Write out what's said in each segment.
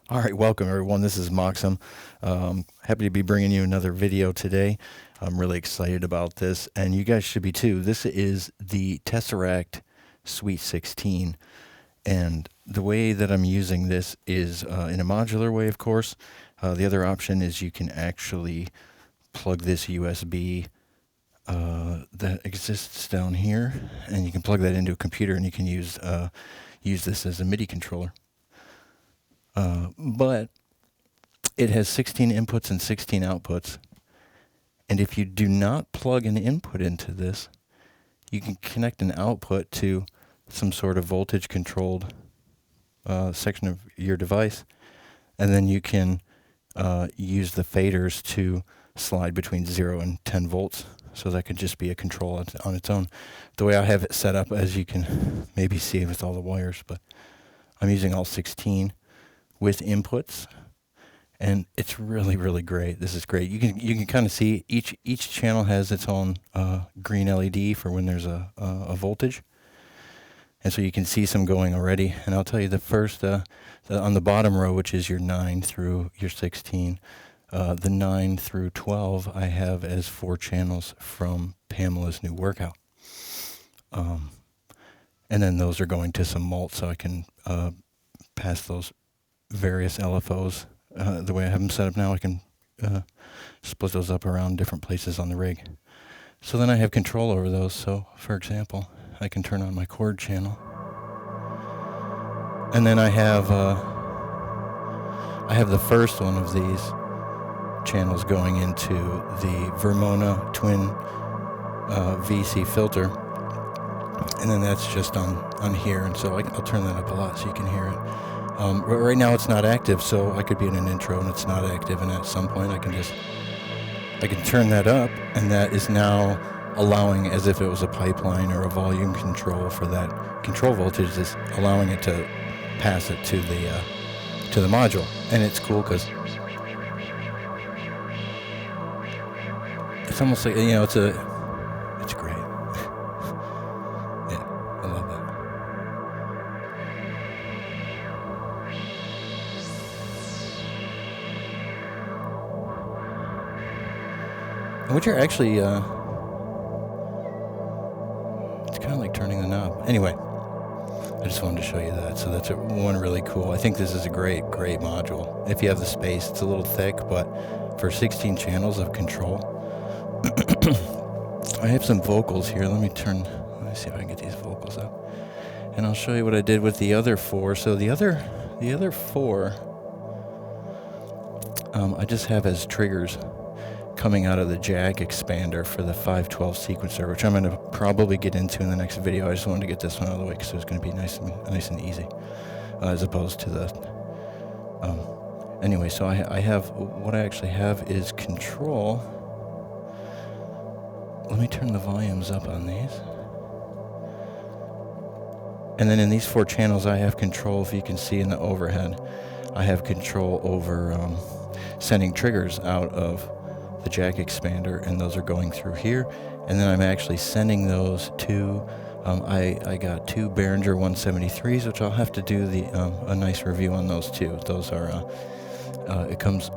All right, welcome everyone. This is MoXoM. Happy to be bringing you another video today. I'm really excited about this, and you guys should be too. This is the Tesseract Suite 16, and the way that I'm using this is in a modular way, of course. The other option is you can actually plug this USB that exists down here, and you can plug that into a computer, and you can use this as a MIDI controller. But it has 16 inputs and 16 outputs. And if you do not plug an input into this, you can connect an output to some sort of voltage controlled section of your device. And then you can use the faders to slide between 0 and 10 volts. So that could just be a control on its own. The way I have it set up, as you can maybe see with all the wires, but I'm using all 16 with inputs, and it's really great. This is great. You can kind of see each channel has its own green LED for when there's a voltage, and so you can see some going already. And I'll tell you the first on the bottom row, which is your 9 through your 16, the 9 through 12 I have as 4 channels from Pamela's new workout, and then those are going to some mult, so I can pass those various LFOs. The way I have them set up now, I can split those up around different places on the rig. So then I have control over those. So, for example, I can turn on my chord channel, and then I have the first one of these channels going into the Vermona twin VC filter, and then that's just on here, and so I'll turn that up a lot so you can hear it. Right now it's not active, so I could be in an intro and it's not active, and at some point I can turn that up, and that is now allowing, as if it was a pipeline or a volume control for that control voltage, is allowing it to pass it to the module. And it's cool because it's almost like, it's great. Yeah, I love that. And what you're actually, it's kind of like turning the knob. Anyway, I just wanted to show you that. So that's one really cool. I think this is a great module. If you have the space, it's a little thick, but for 16 channels of control. I have some vocals here. Let me see if I can get these vocals up. And I'll show you what I did with the other 4. So the other 4, I just have as triggers coming out of the jack expander for the 512 sequencer, which I'm going to probably get into in the next video. I just wanted to get this one out of the way because it was going to be nice and easy, as opposed to the. Anyway, so I have what I actually have is control. Let me turn the volumes up on these, and then in these 4 channels I have control. If you can see in the overhead, I have control over sending triggers out of the jack expander, and those are going through here, and then I'm actually sending those to I got 2 Behringer 173s, which I'll have to do a nice review on those too. Those are it comes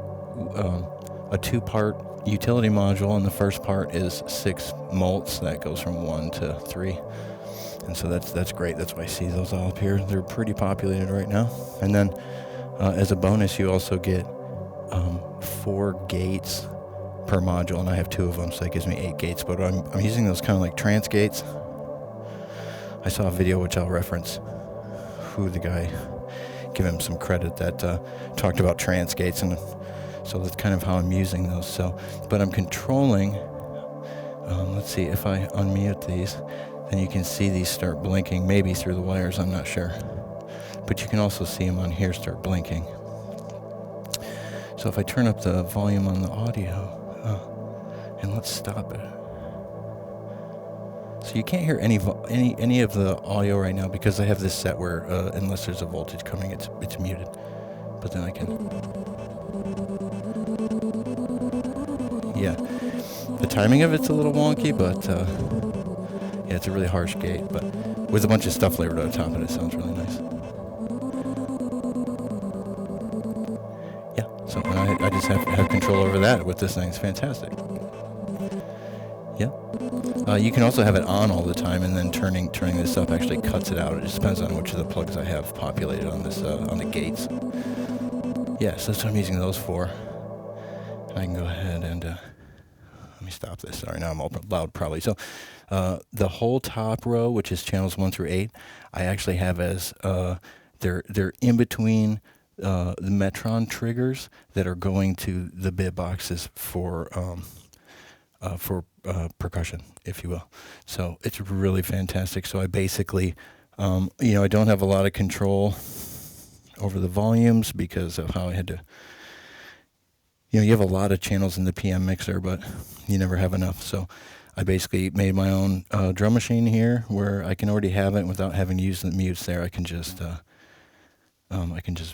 a 2-part utility module, and the first part is 6 mults that goes from 1 to 3, and so that's great. That's why I see those all up here. They're pretty populated right now. And then as a bonus, you also get 4 gates per module, and I have 2 of them, so that gives me 8 gates. But I'm using those kind of like trance gates. I saw a video which I'll reference, who the guy, give him some credit, that talked about trance gates, and so that's kind of how I'm using those. So, but I'm controlling. Let's see, if I unmute these, then you can see these start blinking, maybe through the wires, I'm not sure, but you can also see them on here start blinking. So if I turn up the volume on the audio, and let's stop it. So you can't hear any of the audio right now because I have this set where unless there's a voltage coming, it's muted. But then I can. Yeah, the timing of it's a little wonky, but yeah, it's a really harsh gate. But with a bunch of stuff layered on top of it, it sounds really nice. So I just have control over that with this thing. It's fantastic. Yeah. You can also have it on all the time, and then turning this up actually cuts it out. It just depends on which of the plugs I have populated on this on the gates. Yeah, so that's what I'm using those for. And I can go ahead and let me stop this. Sorry, now I'm loud probably. So the whole top row, which is channels 1 through 8, I actually have as they're in between the Metron triggers that are going to the bit boxes for percussion, if you will. So it's really fantastic. So I basically, I don't have a lot of control over the volumes because of how I had to, you have a lot of channels in the PM mixer, but you never have enough. So I basically made my own drum machine here where I can already have it without having to use the mutes there. I can just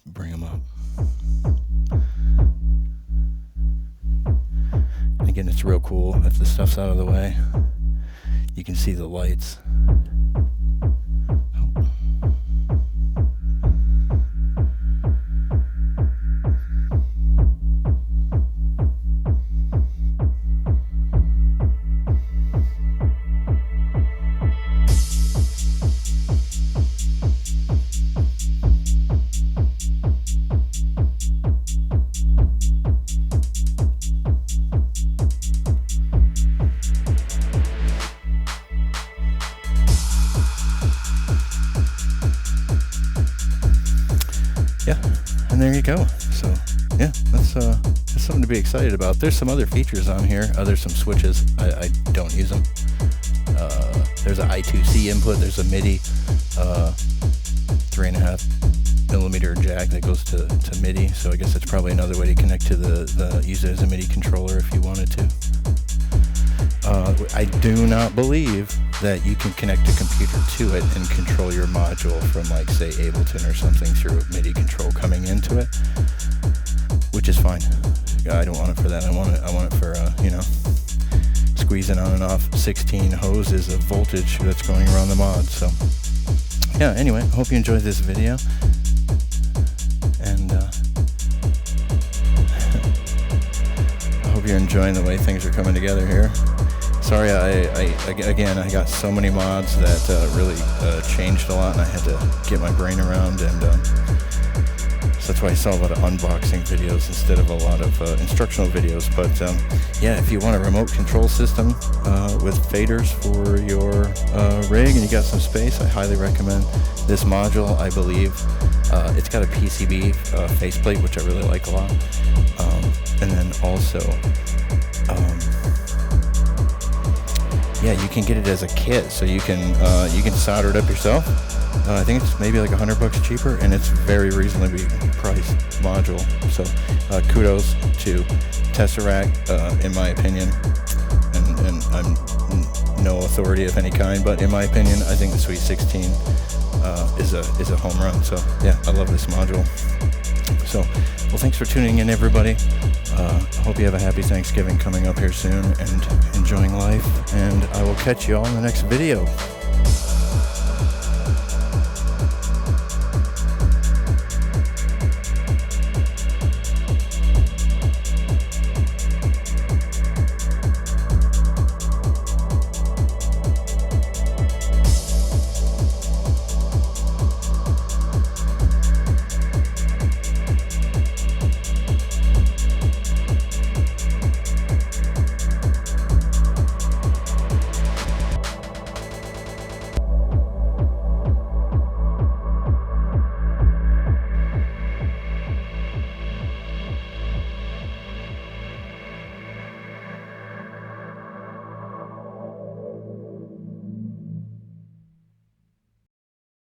bring them up. And again, it's real cool if the stuff's out of the way. You can see the lights. Yeah, and there you go. So yeah, that's something to be excited about. There's some other features on here. There's some switches. I don't use them. There's an I2C input. There's a MIDI 3.5 millimeter jack that goes to MIDI. So I guess that's probably another way to connect to use it as a MIDI controller if you wanted to. I do not believe that you can connect a computer to it and control your module from, like, say, Ableton or something through MIDI control coming into it, which is fine. I don't want it for that. I want it for squeezing on and off 16 hoses of voltage that's going around the mod. So yeah, anyway, I hope you enjoyed this video, and I hope you're enjoying the way things are coming together here. Sorry, I got so many mods that really changed a lot, and I had to get my brain around, and so that's why I saw a lot of unboxing videos instead of a lot of instructional videos. But yeah, if you want a remote control system with faders for your rig and you got some space, I highly recommend this module. I believe it's got a PCB faceplate, which I really like a lot, and then also yeah, you can get it as a kit, so you can solder it up yourself. I think it's maybe like $100 cheaper, and it's very reasonably priced module. So kudos to Tesseract, in my opinion, and I'm no authority of any kind, but in my opinion, I think the Sweet 16 is a home run. So yeah, I love this module. So, well, thanks for tuning in, everybody. Hope you have a happy Thanksgiving coming up here soon and enjoying life. And I will catch you all in the next video.